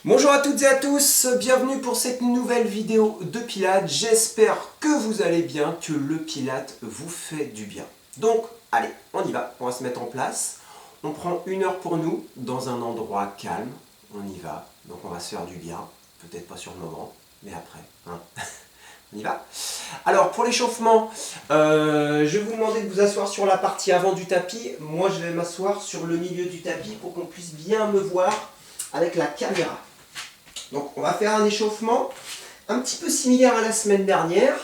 Bonjour à toutes et à tous, bienvenue pour cette nouvelle vidéo de Pilates. J'espère que vous allez bien, que le Pilates vous fait du bien. Donc, allez, on y va, on va se mettre en place. On prend 1 heure pour nous, dans un endroit calme. On y va, donc on va se faire du bien. Peut-être pas sur le moment, mais après. Hein. On y va. Alors, pour l'échauffement, je vais vous demander de vous asseoir sur la partie avant du tapis. Moi, je vais m'asseoir sur le milieu du tapis pour qu'on puisse bien me voir avec la caméra. Donc on va faire un échauffement un petit peu similaire à la semaine dernière.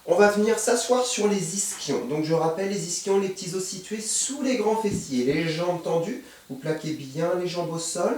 On va venir s'asseoir sur les ischions. Donc je rappelle les ischions, les petits os situés sous les grands fessiers. Les jambes tendues, vous plaquez bien les jambes au sol,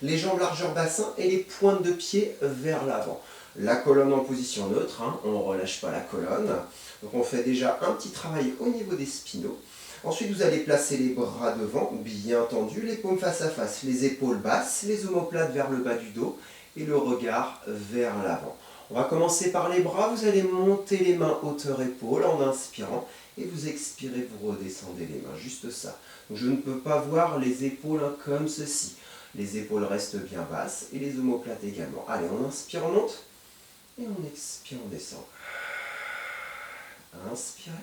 les jambes largeur bassin et les pointes de pied vers l'avant. La colonne en position neutre, hein, on ne relâche pas la colonne. Donc on fait déjà un petit travail au niveau des spinaux. Ensuite, vous allez placer les bras devant, bien tendus, les paumes face à face, les épaules basses, les omoplates vers le bas du dos et le regard vers l'avant. On va commencer par les bras, vous allez monter les mains hauteur épaule en inspirant et vous expirez, vous redescendez les mains, juste ça. Donc, je ne peux pas voir les épaules comme ceci. Les épaules restent bien basses et les omoplates également. Allez, on inspire, on monte et on expire, on descend. Inspirez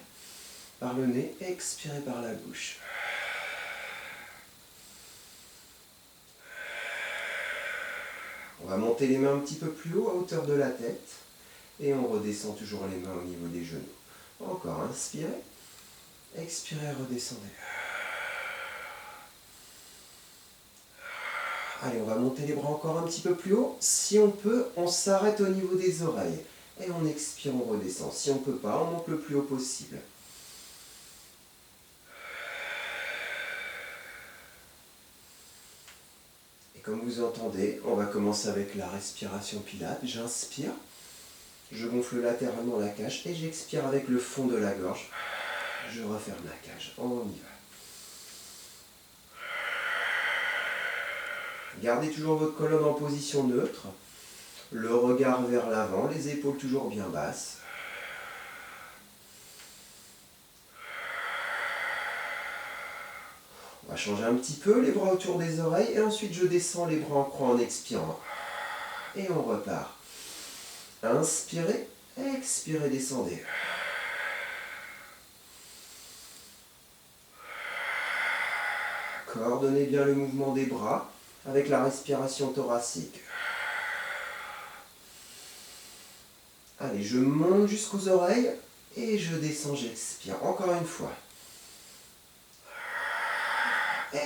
par le nez, expirez par la bouche. On va monter les mains un petit peu plus haut à hauteur de la tête et on redescend toujours les mains au niveau des genoux. Encore, inspirez, expirez, redescendez. Allez, on va monter les bras encore un petit peu plus haut. Si on peut, on s'arrête au niveau des oreilles et on expire, on redescend. Si on ne peut pas, on monte le plus haut possible. Comme vous entendez, on va commencer avec la respiration Pilates. J'inspire, je gonfle latéralement la cage et j'expire avec le fond de la gorge. Je referme la cage. On y va. Gardez toujours votre colonne en position neutre. Le regard vers l'avant, les épaules toujours bien basses. On va changer un petit peu, les bras autour des oreilles et ensuite je descends les bras en croix en expirant. Et on repart. Inspirez, expirez, descendez. Coordonnez bien le mouvement des bras avec la respiration thoracique. Allez, je monte jusqu'aux oreilles et je descends, j'expire. Encore une fois.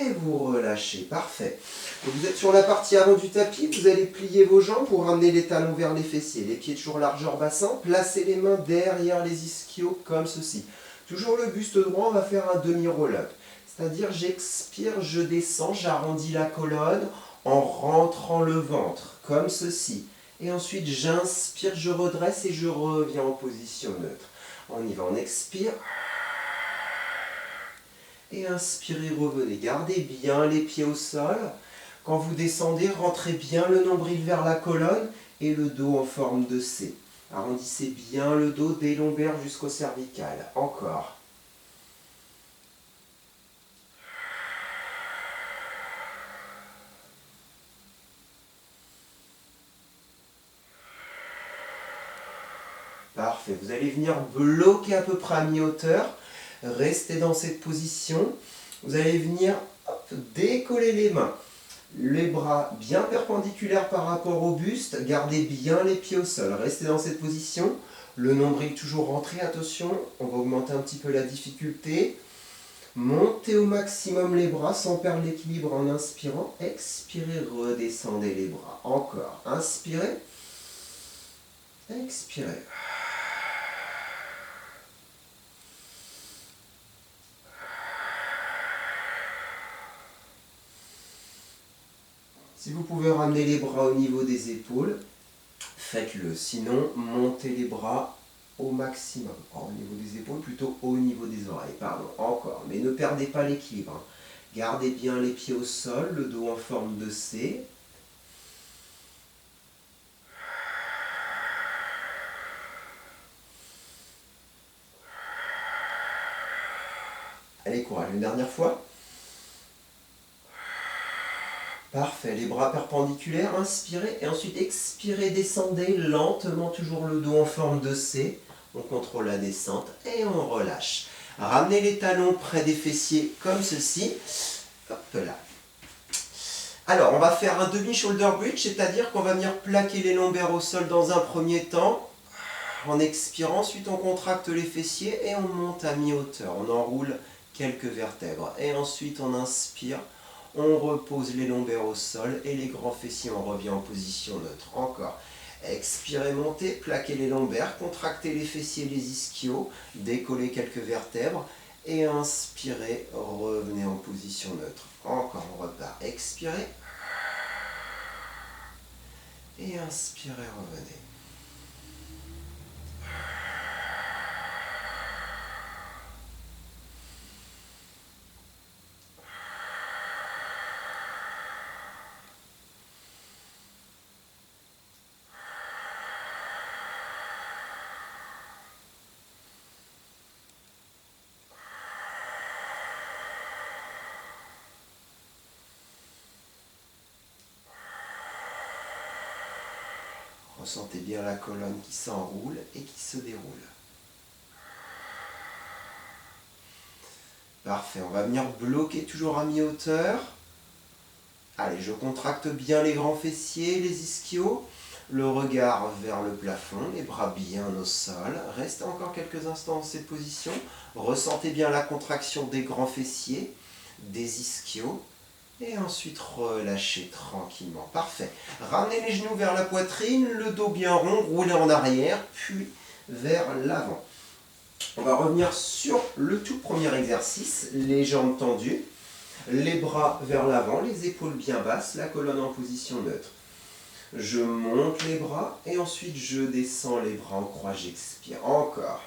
Et vous relâchez, parfait. Donc vous êtes sur la partie avant du tapis, vous allez plier vos jambes pour ramener les talons vers les fessiers. Les pieds toujours largeur bassin, placez les mains derrière les ischios comme ceci. Toujours le buste droit, on va faire un demi-roll-up. C'est-à-dire j'expire, je descends, j'arrondis la colonne en rentrant le ventre, comme ceci. Et ensuite j'inspire, je redresse et je reviens en position neutre. On y va, on expire. Et inspirez, revenez. Gardez bien les pieds au sol. Quand vous descendez, rentrez bien le nombril vers la colonne et le dos en forme de C. Arrondissez bien le dos des lombaires jusqu'au cervical. Encore. Parfait. Vous allez venir bloquer à peu près à mi-hauteur. Restez dans cette position. Vous allez venir décoller les mains. Les bras bien perpendiculaires par rapport au buste. Gardez bien les pieds au sol. Restez dans cette position. Le nombril toujours rentré. Attention, on va augmenter un petit peu la difficulté. Montez au maximum les bras sans perdre l'équilibre en inspirant. Expirez, redescendez les bras. Encore. Inspirez. Expirez. Si vous pouvez ramener les bras au niveau des épaules, faites-le. Sinon, montez les bras au maximum. Au niveau des épaules, plutôt au niveau des oreilles. Pardon, encore. Mais ne perdez pas l'équilibre. Gardez bien les pieds au sol, le dos en forme de C. Allez, courage. Une dernière fois. Parfait, les bras perpendiculaires, inspirez et ensuite expirez, descendez lentement, toujours le dos en forme de C. On contrôle la descente et on relâche. Ramenez les talons près des fessiers comme ceci. Hop là. Alors, on va faire un demi-shoulder bridge, c'est-à-dire qu'on va venir plaquer les lombaires au sol dans un premier temps. En expirant, ensuite on contracte les fessiers et on monte à mi-hauteur. On enroule quelques vertèbres. Et ensuite on inspire, on repose les lombaires au sol et les grands fessiers, on revient en position neutre. Encore. Expirez, montez, plaquez les lombaires, contractez les fessiers, les ischios, décollez quelques vertèbres. Et inspirez, revenez en position neutre. Encore, on repart. Expirez. Et inspirez, revenez. Ressentez bien la colonne qui s'enroule et qui se déroule. Parfait, on va venir bloquer toujours à mi-hauteur. Allez, je contracte bien les grands fessiers, les ischios. Le regard vers le plafond, les bras bien au sol. Restez encore quelques instants dans cette position. Ressentez bien la contraction des grands fessiers, des ischios. Et ensuite, relâchez tranquillement. Parfait. Ramenez les genoux vers la poitrine, le dos bien rond, roulez en arrière, puis vers l'avant. On va revenir sur le tout premier exercice, les jambes tendues, les bras vers l'avant, les épaules bien basses, la colonne en position neutre. Je monte les bras et ensuite je descends les bras en croix, j'expire. Encore.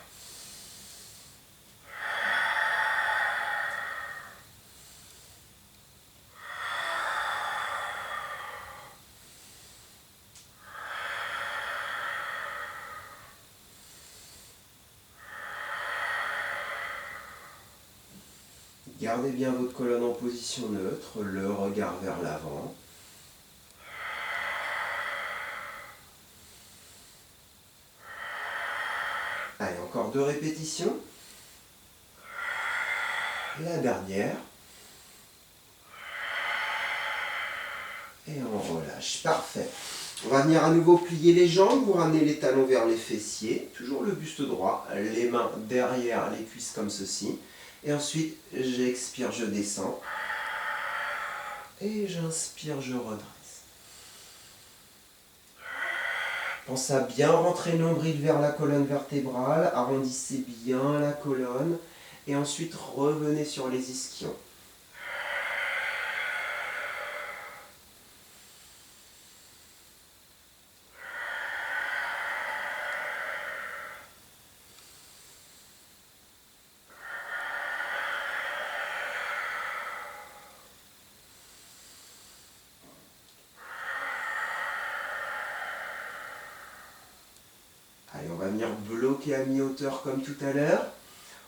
Gardez bien votre colonne en position neutre, le regard vers l'avant. Allez, encore 2 répétitions. La dernière. Et on relâche. Parfait. On va venir à nouveau plier les jambes, vous ramenez les talons vers les fessiers, toujours le buste droit, les mains derrière les cuisses comme ceci. Et ensuite, j'expire, je descends. Et j'inspire, je redresse. Pensez à bien rentrer le nombril vers la colonne vertébrale, arrondissez bien la colonne. Et ensuite, revenez sur les ischions. Allez, on va venir bloquer à mi-hauteur comme tout à l'heure.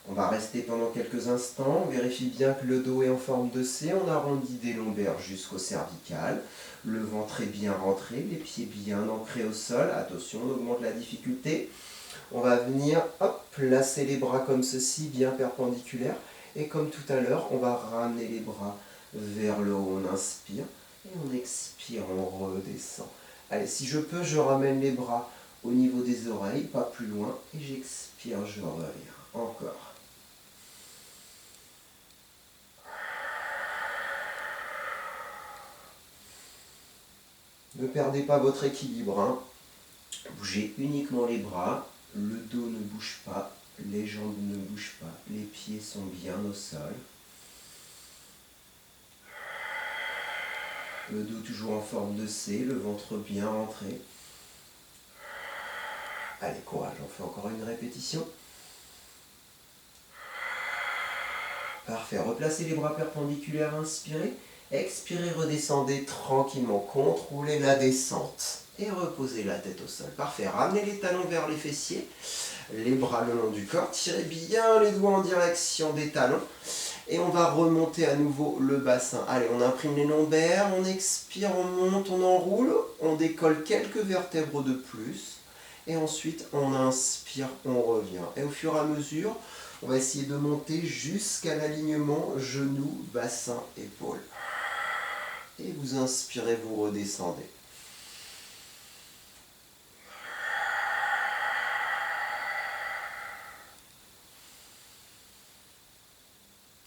On va rester pendant quelques instants. On vérifie bien que le dos est en forme de C. On arrondit des lombaires jusqu'au cervical. Le ventre est bien rentré, les pieds bien ancrés au sol. Attention, on augmente la difficulté. On va venir placer les bras comme ceci, bien perpendiculaires. Et comme tout à l'heure, on va ramener les bras vers le haut. On inspire et on expire, on redescend. Allez, si je peux, je ramène les bras au niveau des oreilles, pas plus loin. Et j'expire, je reviens. Encore. Ne perdez pas votre équilibre. Hein. Bougez uniquement les bras. Le dos ne bouge pas. Les jambes ne bougent pas. Les pieds sont bien au sol. Le dos toujours en forme de C. Le ventre bien rentré. Allez, courage. On fait encore une répétition. Parfait. Replacez les bras perpendiculaires. Inspirez. Expirez, redescendez tranquillement. Contrôlez la descente. Et reposez la tête au sol. Parfait. Ramenez les talons vers les fessiers. Les bras le long du corps. Tirez bien les doigts en direction des talons. Et on va remonter à nouveau le bassin. Allez, on imprime les lombaires, on expire, on monte, on enroule, on décolle quelques vertèbres de plus. Et ensuite, on inspire, on revient. Et au fur et à mesure, on va essayer de monter jusqu'à l'alignement genou, bassin, épaule. Et vous inspirez, vous redescendez.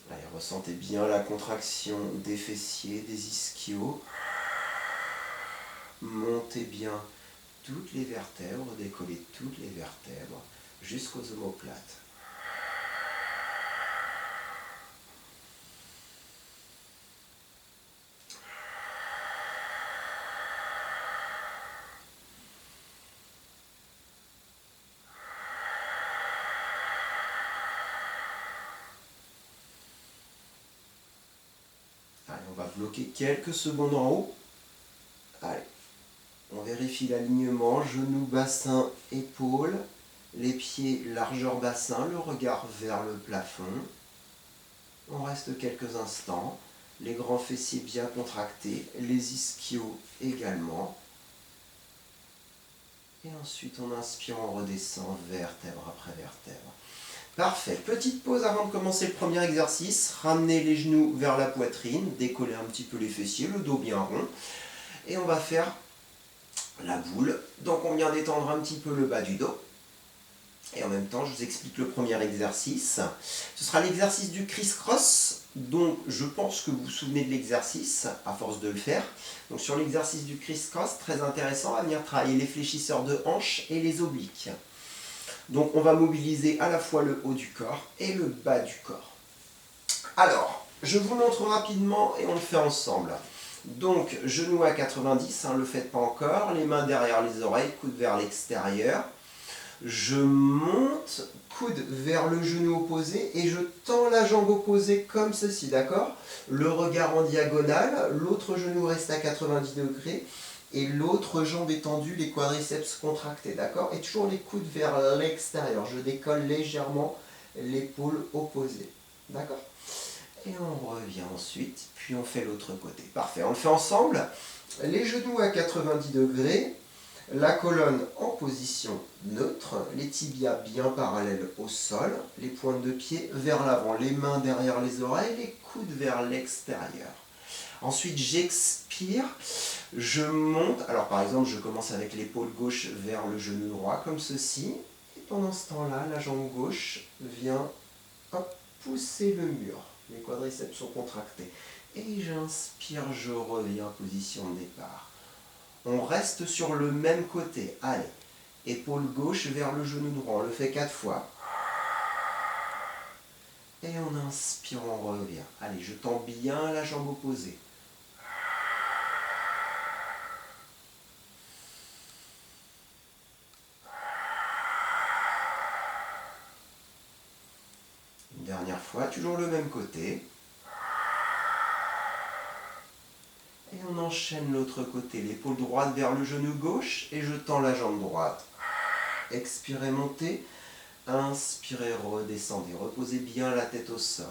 Allez, ressentez bien la contraction des fessiers, des ischios. Montez bien toutes les vertèbres, décollez toutes les vertèbres jusqu'aux omoplates. Allez, on va bloquer quelques secondes en haut. Allez, on vérifie l'alignement, genou, bassin, épaule, les pieds largeur bassin, le regard vers le plafond. On reste quelques instants, les grands fessiers bien contractés, les ischios également. Et ensuite on inspire, on redescend vertèbre après vertèbre. Parfait, petite pause avant de commencer le premier exercice. Ramenez les genoux vers la poitrine, décollez un petit peu les fessiers, le dos bien rond. Et on va faire la boule. Donc on vient d'étendre un petit peu le bas du dos. Et en même temps, je vous explique le premier exercice. Ce sera l'exercice du criss-cross. Donc je pense que vous vous souvenez de l'exercice, à force de le faire. Donc sur l'exercice du criss-cross, très intéressant, on va venir travailler les fléchisseurs de hanches et les obliques. Donc on va mobiliser à la fois le haut du corps et le bas du corps. Alors, je vous montre rapidement et on le fait ensemble. Donc, genou à 90, ne le faites pas encore, les mains derrière les oreilles, coude vers l'extérieur. Je monte, coude vers le genou opposé et je tends la jambe opposée comme ceci, d'accord? Le regard en diagonale, l'autre genou reste à 90 degrés et l'autre jambe étendue, les quadriceps contractés, d'accord? Et toujours les coudes vers l'extérieur, je décolle légèrement l'épaule opposée, d'accord? Et on revient ensuite, puis on fait l'autre côté. Parfait, on le fait ensemble. Les genoux à 90 degrés, la colonne en position neutre, les tibias bien parallèles au sol, les pointes de pied vers l'avant, les mains derrière les oreilles, les coudes vers l'extérieur. Ensuite, j'expire, je monte. Alors par exemple, je commence avec l'épaule gauche vers le genou droit, comme ceci. Et pendant ce temps-là, la jambe gauche vient pousser le mur. Les quadriceps sont contractés. Et j'inspire, je reviens, position de départ. On reste sur le même côté. Allez, épaule gauche vers le genou droit. On le fait 4 fois. Et on inspire, on revient. Allez, je tends bien la jambe opposée. Une dernière fois, toujours le même côté. Et on enchaîne l'autre côté, l'épaule droite vers le genou gauche et je tends la jambe droite. Expirez, montez. Inspirez, redescendez. Reposez bien la tête au sol.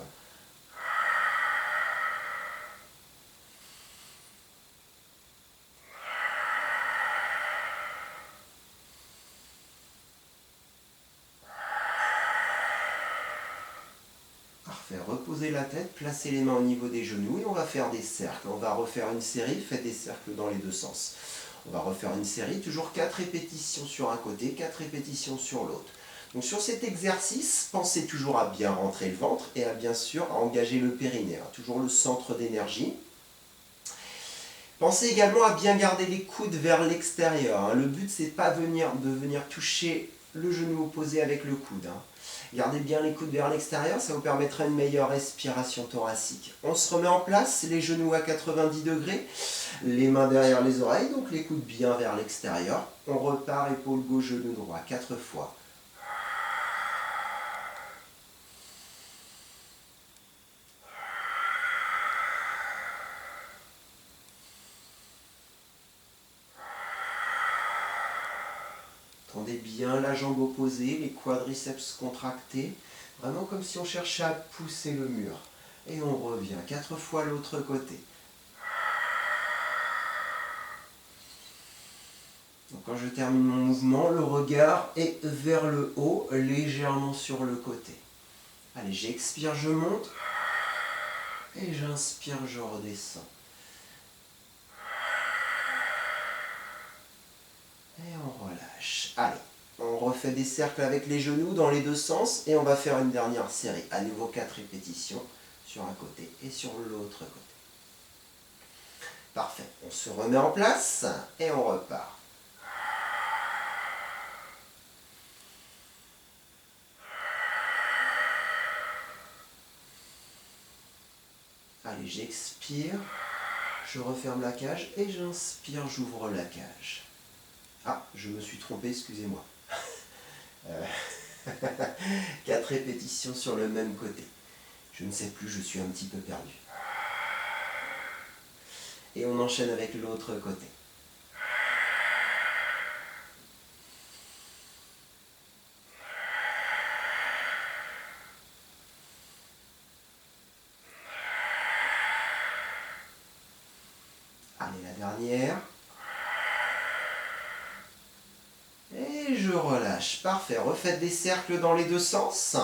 Parfait, reposez la tête, placez les mains au niveau des genoux et on va faire des cercles. On va refaire une série, faites des cercles dans les deux sens. On va refaire une série, toujours 4 répétitions sur un côté, 4 répétitions sur l'autre. Donc sur cet exercice, pensez toujours à bien rentrer le ventre et à bien sûr à engager le périnée, toujours le centre d'énergie. Pensez également à bien garder les coudes vers l'extérieur. Le but, c'est pas de venir toucher le genou opposé avec le coude. Gardez bien les coudes vers l'extérieur, ça vous permettra une meilleure respiration thoracique. On se remet en place, les genoux à 90 degrés, les mains derrière les oreilles, donc les coudes bien vers l'extérieur. On repart, épaule gauche, genou droit, 4 fois. Tendez bien la jambe opposée, les quadriceps contractés, vraiment comme si on cherchait à pousser le mur. Et on revient 4 fois l'autre côté. Donc quand je termine mon mouvement, le regard est vers le haut, légèrement sur le côté. Allez, j'expire, je monte. Et j'inspire, je redescends. Et on relâche. Allez, on refait des cercles avec les genoux dans les deux sens. Et on va faire une dernière série. À nouveau 4 répétitions sur un côté et sur l'autre côté. Parfait. On se remet en place et on repart. Allez, j'expire, je referme la cage et j'inspire, j'ouvre la cage. Ah, je me suis trompé, excusez-moi. 4 répétitions sur le même côté. Je ne sais plus, je suis un petit peu perdu. Et on enchaîne avec l'autre côté. Allez, la dernière. Et je relâche. Parfait. Refaites des cercles dans les deux sens.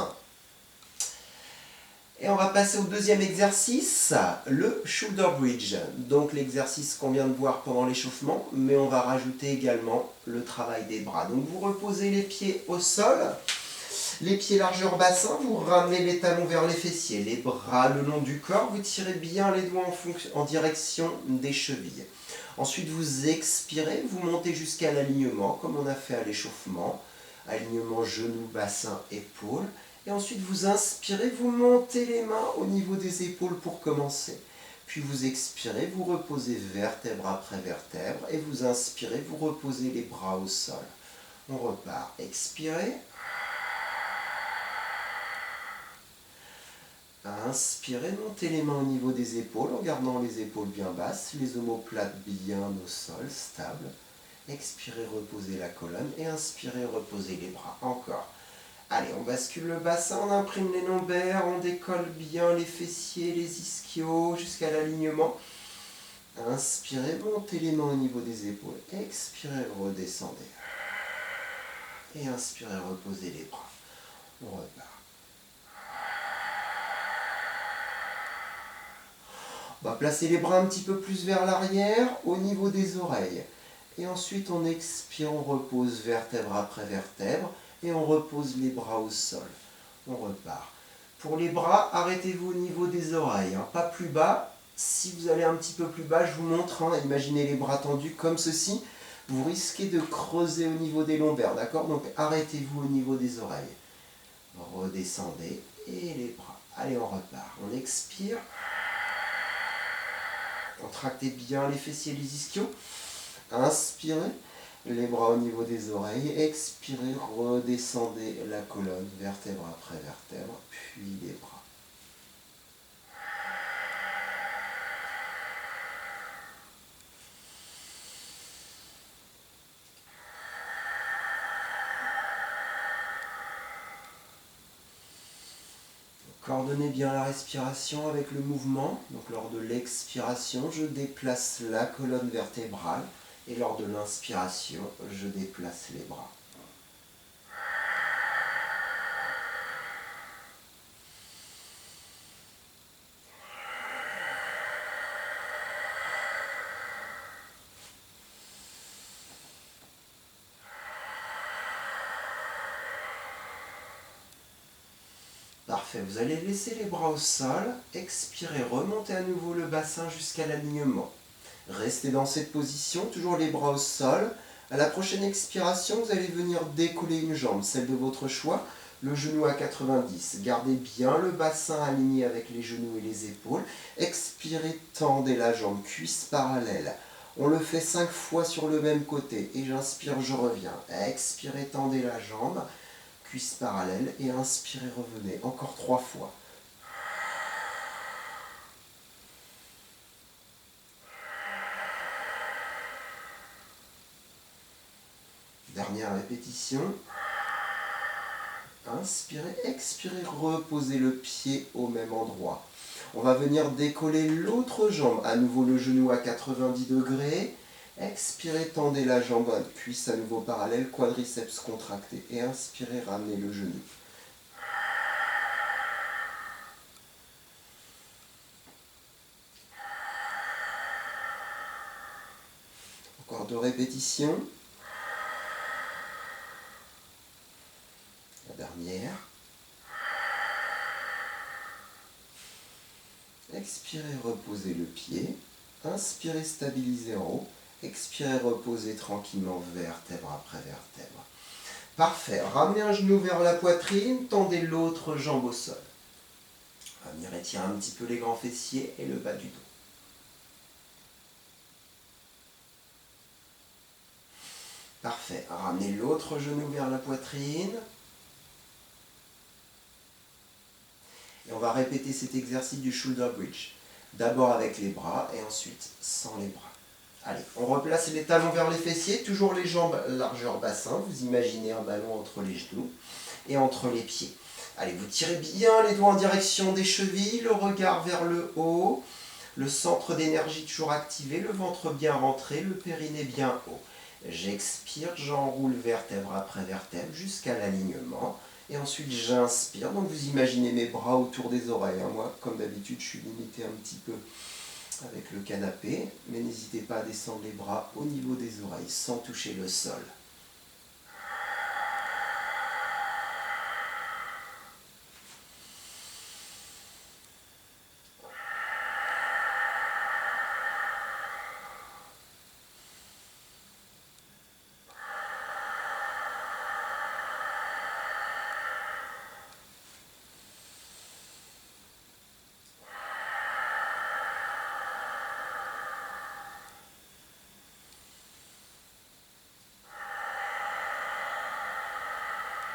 Et on va passer au deuxième exercice, le shoulder bridge. Donc l'exercice qu'on vient de voir pendant l'échauffement, mais on va rajouter également le travail des bras. Donc vous reposez les pieds au sol, les pieds largeur bassin, vous ramenez les talons vers les fessiers, les bras le long du corps, vous tirez bien les doigts en direction des chevilles. Ensuite vous expirez, vous montez jusqu'à l'alignement comme on a fait à l'échauffement, alignement genoux, bassin, épaules. Et ensuite, vous inspirez, vous montez les mains au niveau des épaules pour commencer. Puis vous expirez, vous reposez vertèbre après vertèbre. Et vous inspirez, vous reposez les bras au sol. On repart. Expirez. Inspirez, montez les mains au niveau des épaules en gardant les épaules bien basses, les omoplates bien au sol, stable. Expirez, reposez la colonne. Et inspirez, reposez les bras. Encore. Allez, on bascule le bassin, on imprime les lombaires, on décolle bien les fessiers, les ischios jusqu'à l'alignement. Inspirez, montez les mains au niveau des épaules. Expirez, redescendez. Et inspirez, reposez les bras. On repart. On va placer les bras un petit peu plus vers l'arrière, au niveau des oreilles. Et ensuite, on expire, on repose vertèbre après vertèbre. Et on repose les bras au sol. On repart. Pour les bras, arrêtez-vous au niveau des oreilles, hein, pas plus bas. Si vous allez un petit peu plus bas, je vous montre, hein, imaginez les bras tendus comme ceci. Vous risquez de creuser au niveau des lombaires, d'accord? Donc arrêtez-vous au niveau des oreilles. Redescendez et les bras. Allez, on repart. On expire. Contractez bien les fessiers et les ischios. Inspirez. Les bras au niveau des oreilles, expirez, redescendez la colonne, vertèbre après vertèbre, puis les bras. Coordonnez bien la respiration avec le mouvement. Donc lors de l'expiration, je déplace la colonne vertébrale et lors de l'inspiration, je déplace les bras. Parfait, vous allez laisser les bras au sol, expirez, remontez à nouveau le bassin jusqu'à l'alignement. Restez dans cette position, toujours les bras au sol. À la prochaine expiration, vous allez venir décoller une jambe, celle de votre choix, le genou à 90. Gardez bien le bassin aligné avec les genoux et les épaules. Expirez, tendez la jambe, cuisse parallèle. On le fait 5 fois sur le même côté. Et j'inspire, je reviens. Expirez, tendez la jambe, cuisse parallèle. Et inspirez, revenez. Encore 3 fois. Dernière répétition. Inspirez, expirez, reposez le pied au même endroit. On va venir décoller l'autre jambe. À nouveau le genou à 90 degrés. Expirez, tendez la jambe, cuisse à nouveau parallèle, quadriceps contracté. Et inspirez, ramenez le genou. Encore 2 répétitions. La dernière. Expirez, reposez le pied. Inspirez, stabilisez en haut. Expirez, reposez tranquillement vertèbre après vertèbre. Parfait. Ramenez un genou vers la poitrine, tendez l'autre jambe au sol. On va venir étirer un petit peu les grands fessiers et le bas du dos. Parfait. Ramenez l'autre genou vers la poitrine. Et on va répéter cet exercice du shoulder bridge. D'abord avec les bras et ensuite sans les bras. Allez, on replace les talons vers les fessiers, toujours les jambes largeur bassin. Vous imaginez un ballon entre les genoux et entre les pieds. Allez, vous tirez bien les doigts en direction des chevilles, le regard vers le haut, le centre d'énergie toujours activé, le ventre bien rentré, le périnée bien haut. J'expire, j'enroule vertèbre après vertèbre jusqu'à l'alignement. Et ensuite j'inspire, donc vous imaginez mes bras autour des oreilles. Moi, comme d'habitude, je suis limité un petit peu avec le canapé, mais n'hésitez pas à descendre les bras au niveau des oreilles sans toucher le sol.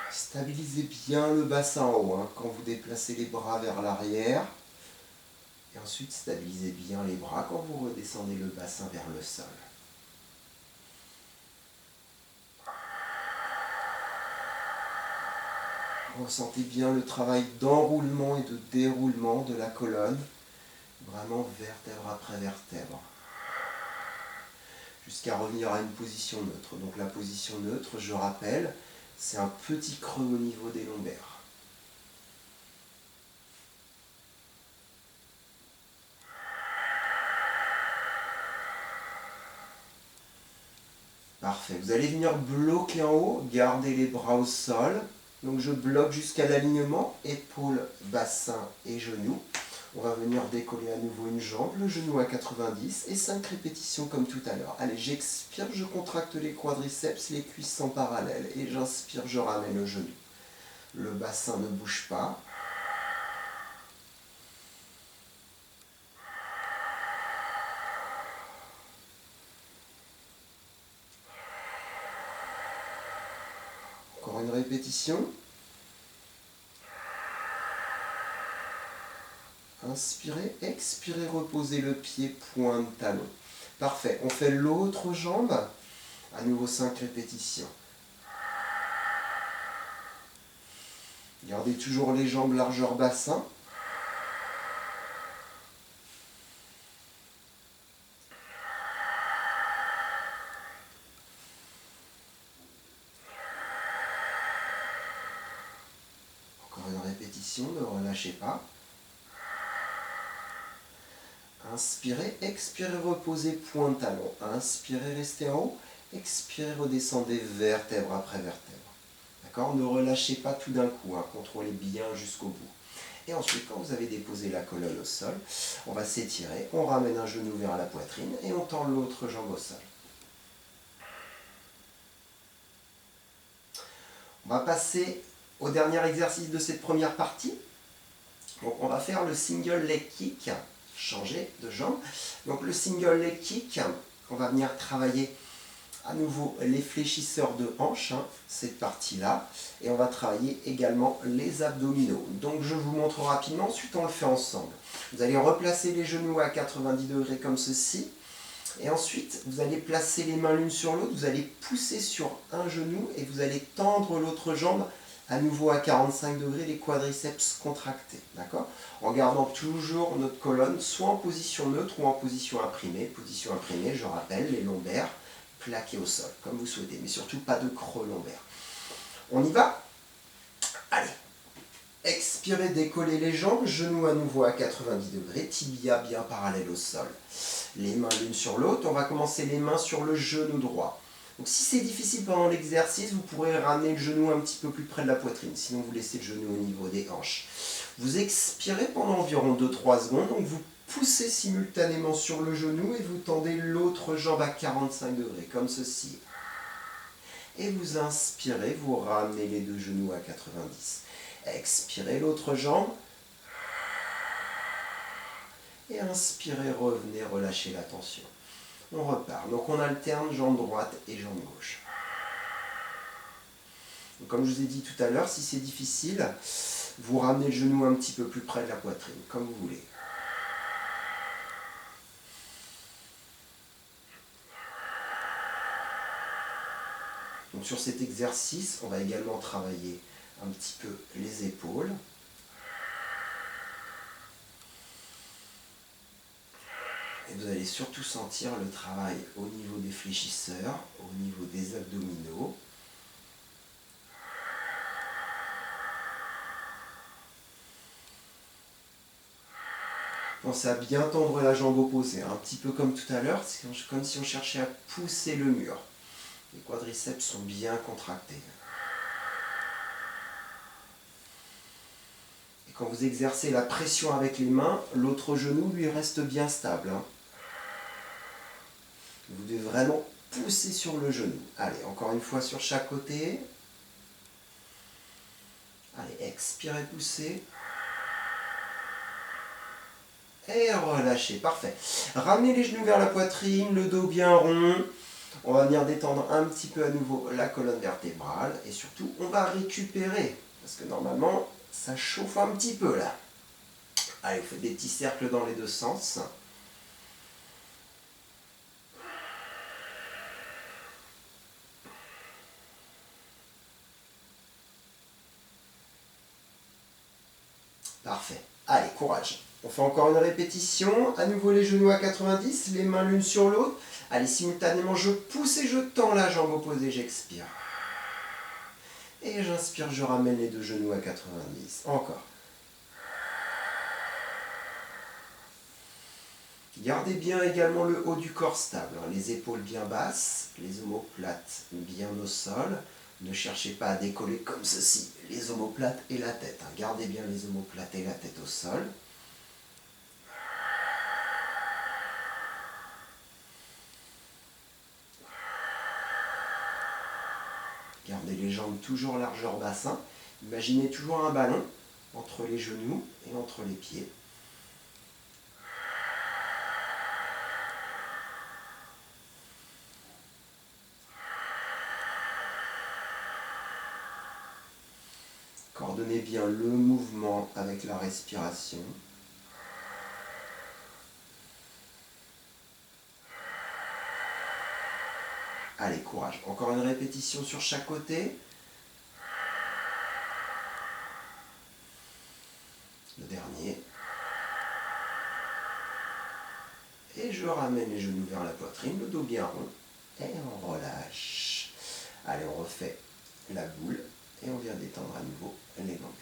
Stabilisez bien le bassin en haut quand vous déplacez les bras vers l'arrière. Et ensuite, stabilisez bien les bras quand vous redescendez le bassin vers le sol. Ressentez bien le travail d'enroulement et de déroulement de la colonne. Vraiment vertèbre après vertèbre. Jusqu'à revenir à une position neutre. Donc la position neutre, je rappelle, c'est un petit creux au niveau des lombaires. Parfait. Vous allez venir bloquer en haut, garder les bras au sol. Donc je bloque jusqu'à l'alignement, épaules, bassin et genoux. On va venir décoller à nouveau une jambe, le genou à 90 et 5 répétitions comme tout à l'heure. Allez, j'expire, je contracte les quadriceps, les cuisses en parallèle et j'inspire, je ramène le genou. Le bassin ne bouge pas. Encore une répétition. Inspirez, expirez, reposez le pied, point de talon. Parfait, on fait l'autre jambe, à nouveau 5 répétitions. Gardez toujours les jambes largeur bassin. Encore une répétition, ne relâchez pas. Inspirez, expirez, reposez, point de talon. Inspirez, restez en haut. Expirez, redescendez vertèbre après vertèbre. D'accord? Ne relâchez pas tout d'un coup, contrôlez bien jusqu'au bout. Et ensuite, quand vous avez déposé la colonne au sol, on va s'étirer, on ramène un genou vers la poitrine et on tend l'autre jambe au sol. On va passer au dernier exercice de cette première partie. Donc on va faire le single leg kick, changer de jambe. Donc le single leg kick, on va venir travailler à nouveau les fléchisseurs de hanches, cette partie-là, et on va travailler également les abdominaux. Donc je vous montre rapidement, ensuite on le fait ensemble. Vous allez replacer les genoux à 90 degrés comme ceci, et ensuite vous allez placer les mains l'une sur l'autre, vous allez pousser sur un genou et vous allez tendre l'autre jambe À nouveau à 45 degrés, les quadriceps contractés, d'accord? En gardant toujours notre colonne soit en position neutre ou en position imprimée. Position imprimée, je rappelle, les lombaires plaqués au sol, comme vous souhaitez, mais surtout pas de creux lombaire. On y va? Allez. Expirez, décollez les jambes, genoux à nouveau à 90 degrés, tibia bien parallèle au sol. Les mains l'une sur l'autre, on va commencer les mains sur le genou droit. Donc si c'est difficile pendant l'exercice, vous pourrez ramener le genou un petit peu plus près de la poitrine, sinon vous laissez le genou au niveau des hanches. Vous expirez pendant environ 2-3 secondes, donc vous poussez simultanément sur le genou et vous tendez l'autre jambe à 45 degrés, comme ceci. Et vous inspirez, vous ramenez les deux genoux à 90. Expirez l'autre jambe. Et inspirez, revenez, relâchez la tension. On repart. Donc on alterne jambe droite et jambe gauche. Donc comme je vous ai dit tout à l'heure, si c'est difficile, vous ramenez le genou un petit peu plus près de la poitrine, comme vous voulez. Donc sur cet exercice, on va également travailler un petit peu les épaules. Et vous allez surtout sentir le travail au niveau des fléchisseurs, au niveau des abdominaux. Pensez à bien tendre la jambe opposée, un petit peu comme tout à l'heure, c'est comme si on cherchait à pousser le mur. Les quadriceps sont bien contractés. Et quand vous exercez la pression avec les mains, l'autre genou lui reste bien stable. Vous devez vraiment pousser sur le genou. Allez, encore une fois sur chaque côté. Allez, expirez, poussez. Et relâchez, parfait. Ramenez les genoux vers la poitrine, le dos bien rond. On va venir détendre un petit peu à nouveau la colonne vertébrale. Et surtout, on va récupérer. Parce que normalement, ça chauffe un petit peu là. Allez, vous faites des petits cercles dans les deux sens. Parfait. Allez, courage. On fait encore une répétition. À nouveau les genoux à 90, les mains l'une sur l'autre. Allez, simultanément, je pousse et je tends la jambe opposée, j'expire. Et j'inspire, je ramène les deux genoux à 90. Encore. Gardez bien également le haut du corps stable, les épaules bien basses, les omoplates bien au sol. Ne cherchez pas à décoller comme ceci, les omoplates et la tête. Gardez bien les omoplates et la tête au sol. Gardez les jambes toujours largeur bassin. Imaginez toujours un ballon entre les genoux et entre les pieds. Coordonnez bien le mouvement avec la respiration. Allez, courage. Encore une répétition sur chaque côté. Le dernier. Et je ramène les genoux vers la poitrine, le dos bien rond. Et on relâche. Allez, on refait la boule. Et on vient détendre à nouveau les longueurs.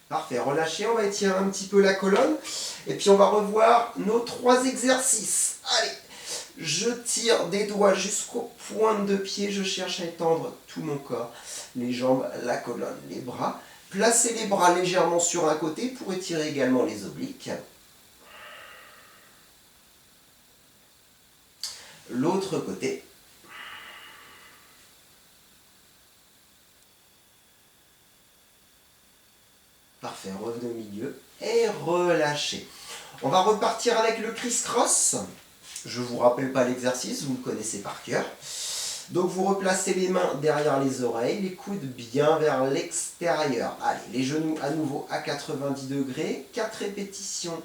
Parfait, relâchez, on va étirer un petit peu la colonne. Et puis on va revoir nos 3 exercices. Allez, je tire des doigts jusqu'aux pointes de pied. Je cherche à étendre tout mon corps. Les jambes, la colonne, les bras. Placez les bras légèrement sur un côté pour étirer également les obliques. L'autre côté. Parfait, revenez au milieu et relâchez. On va repartir avec le criss-cross. Je ne vous rappelle pas l'exercice, vous le connaissez par cœur. Donc vous replacez les mains derrière les oreilles, les coudes bien vers l'extérieur. Allez, les genoux à nouveau à 90 degrés. 4 répétitions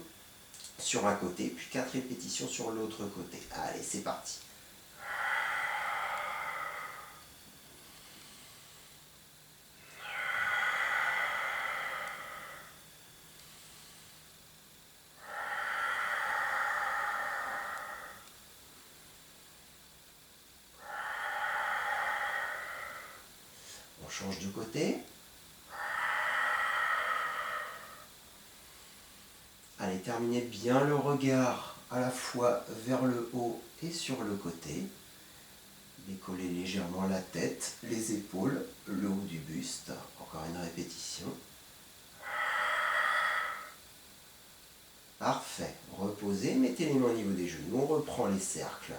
sur un côté, puis 4 répétitions sur l'autre côté. Allez, c'est parti. change de côté. Allez, terminez bien le regard à la fois vers le haut et sur le côté. Décollez légèrement la tête, les épaules, le haut du buste. Encore une répétition. Parfait. Reposez, mettez les mains au niveau des genoux. On reprend les cercles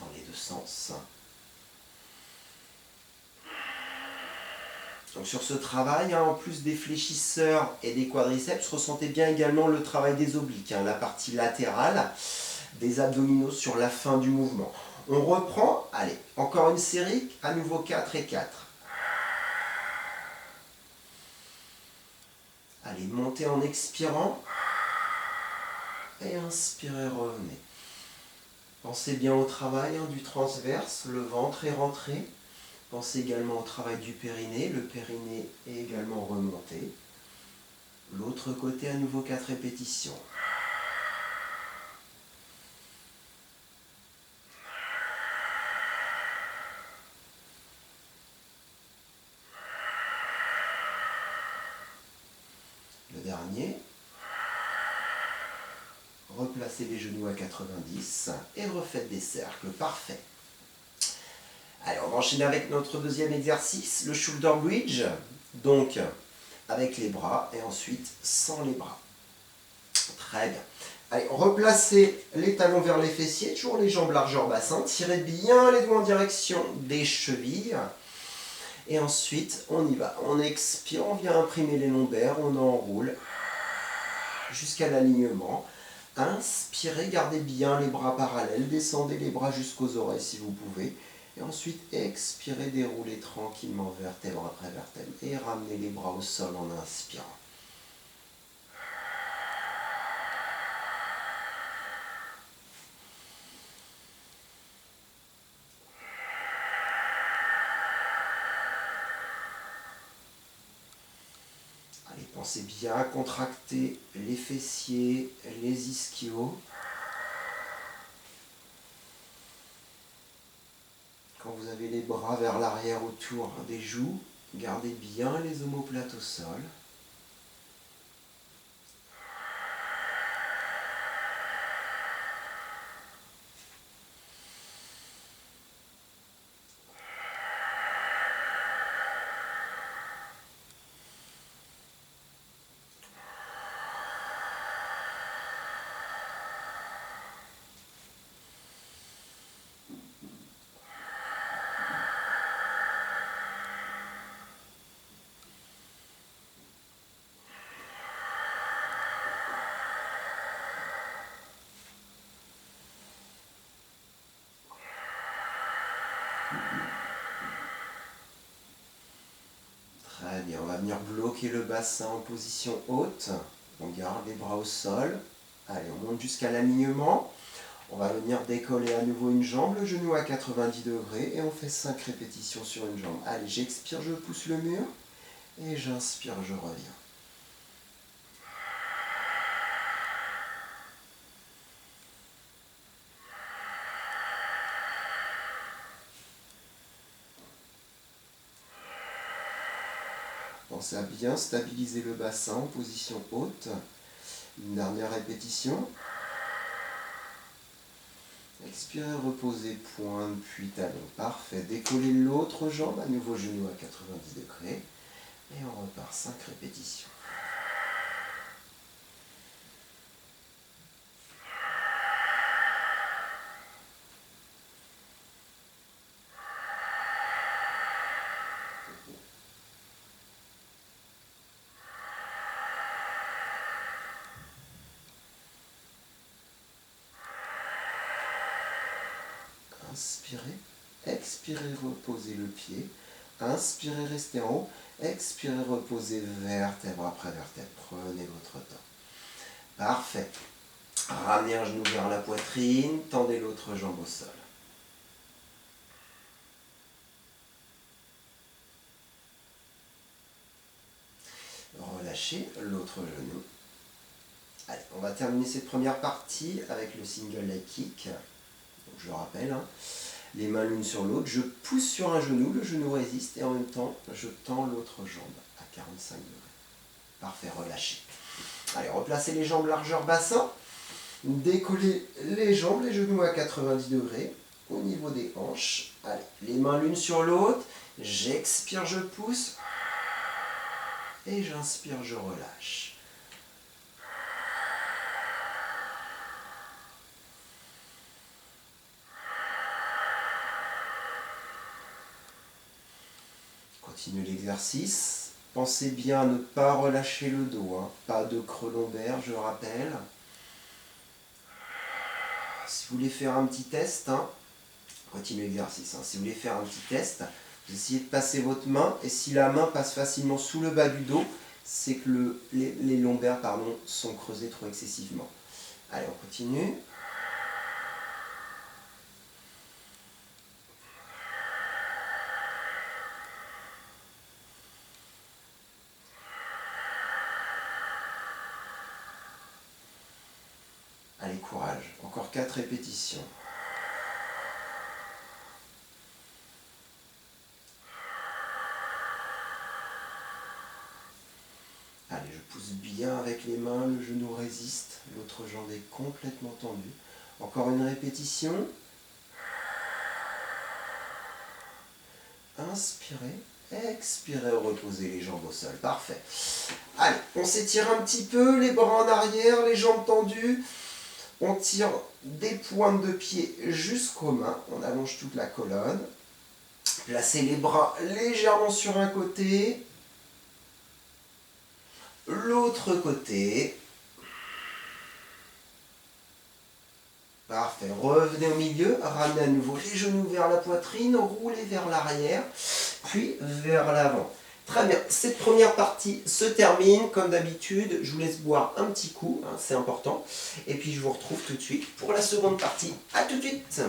dans les deux sens. Donc sur ce travail, en plus des fléchisseurs et des quadriceps, ressentez bien également le travail des obliques, la partie latérale des abdominaux sur la fin du mouvement. On reprend, allez, encore une série, à nouveau 4 et 4. Allez, montez en expirant. Et inspirez, revenez. Pensez bien au travail du transverse, le ventre est rentré. Pensez également au travail du périnée, le périnée est également remonté. L'autre côté, à nouveau 4 répétitions. Le dernier. Replacez les genoux à 90 et refaites des cercles. Parfait. Allez, on va enchaîner avec notre deuxième exercice, le shoulder bridge. Donc, avec les bras et ensuite sans les bras. Très bien. Allez, replacez les talons vers les fessiers, toujours les jambes largeur bassin. Tirez bien les doigts en direction des chevilles. Et ensuite, on y va. On expire, on vient imprimer les lombaires, on enroule jusqu'à l'alignement. Inspirez, gardez bien les bras parallèles, descendez les bras jusqu'aux oreilles si vous pouvez. Et ensuite, expirez, déroulez tranquillement vertèbre après vertèbre. Et ramenez les bras au sol en inspirant. Allez, pensez bien à contracter les fessiers, les ischios. Quand vous avez les bras vers l'arrière autour des joues, gardez bien les omoplates au sol. Très bien, on va venir bloquer le bassin en position haute. On garde les bras au sol. Allez, on monte jusqu'à l'alignement. On va venir décoller à nouveau une jambe, le genou à 90 degrés et on fait 5 répétitions sur une jambe. Allez, j'expire, je pousse le mur et j'inspire, je reviens. Pensez à bien stabiliser le bassin en position haute. Une dernière répétition. Expirez, reposez, pointe, puis talon. Parfait. Décollez l'autre jambe, à nouveau genou à 90 degrés. Et on repart 5 répétitions. Inspirez, expirez, reposez le pied. Inspirez, restez en haut. Expirez, reposez vertèbre après vertèbre. Prenez votre temps. Parfait. Ramenez un genou vers la poitrine. Tendez l'autre jambe au sol. Relâchez l'autre genou. Allez, on va terminer cette première partie avec le single leg kick. Donc, je le rappelle. les mains l'une sur l'autre, je pousse sur un genou, le genou résiste et en même temps, je tends l'autre jambe à 45 degrés. Parfait, relâchez. Allez, replacez les jambes largeur bassin, décollez les jambes, les genoux à 90 degrés au niveau des hanches. Allez, les mains l'une sur l'autre, j'expire, je pousse et j'inspire, je relâche. Continuez l'exercice. Pensez bien à ne pas relâcher le dos, hein. Pas de creux lombaire, je rappelle. Si vous voulez faire un petit test, hein, continuez l'exercice. Hein. Si vous voulez faire un petit test, vous essayez de passer votre main et si la main passe facilement sous le bas du dos, c'est que les lombaires sont creusés trop excessivement. Allez, on continue. Allez, courage. Encore 4 répétitions. Allez, je pousse bien avec les mains, le genou résiste, l'autre jambe est complètement tendue. Encore une répétition. Inspirez, expirez, reposez les jambes au sol. Parfait. Allez, on s'étire un petit peu, les bras en arrière, les jambes tendues. On tire des pointes de pied jusqu'aux mains. On allonge toute la colonne. Placez les bras légèrement sur un côté. L'autre côté. Parfait. Revenez au milieu. Ramenez à nouveau les genoux vers la poitrine. Roulez vers l'arrière. Puis vers l'avant. Très bien, cette première partie se termine, comme d'habitude, je vous laisse boire un petit coup, hein, c'est important, et puis je vous retrouve tout de suite pour la seconde partie. A tout de suite.